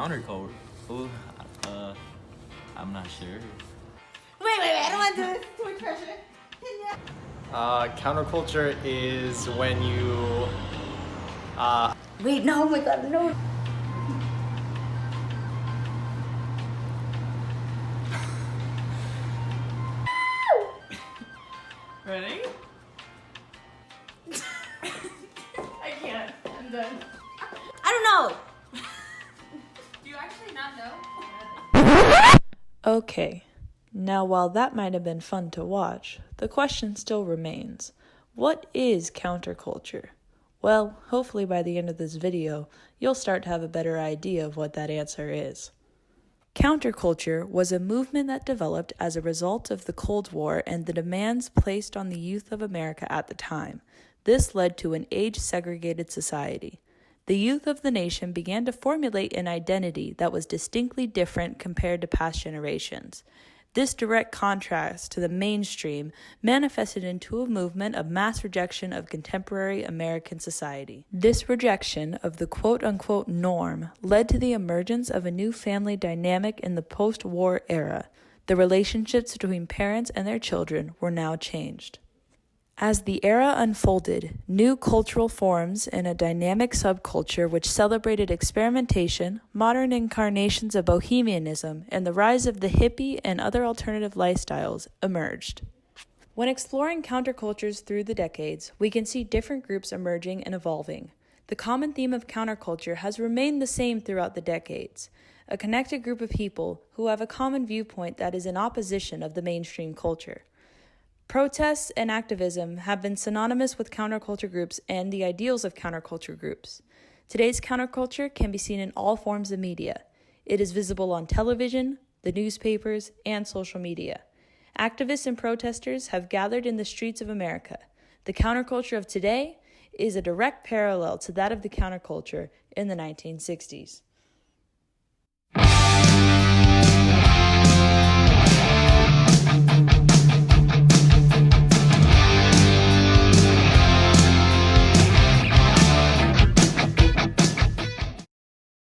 Counterculture. Ooh, I'm not sure. Wait, I don't want to do this. Too much pressure. Counterculture is when you Wait, no, oh my god, no. Ready? I can't. I'm done. I don't know. Do you actually not know? Okay, now while that might have been fun to watch, the question still remains. What is counterculture? Well, hopefully by the end of this video, you'll start to have a better idea of what that answer is. Counterculture was a movement that developed as a result of the Cold War and the demands placed on the youth of America at the time. This led to an age-segregated society. The youth of the nation began to formulate an identity that was distinctly different compared to past generations. This direct contrast to the mainstream manifested into a movement of mass rejection of contemporary American society. This rejection of the quote-unquote norm led to the emergence of a new family dynamic in the post-war era. The relationships between parents and their children were now changed. As the era unfolded, new cultural forms and a dynamic subculture which celebrated experimentation, modern incarnations of bohemianism, and the rise of the hippie and other alternative lifestyles emerged. When exploring countercultures through the decades, we can see different groups emerging and evolving. The common theme of counterculture has remained the same throughout the decades: a connected group of people who have a common viewpoint that is in opposition of the mainstream culture. Protests and activism have been synonymous with counterculture groups and the ideals of counterculture groups. Today's counterculture can be seen in all forms of media. It is visible on television, the newspapers, and social media. Activists and protesters have gathered in the streets of America. The counterculture of today is a direct parallel to that of the counterculture in the 1960s.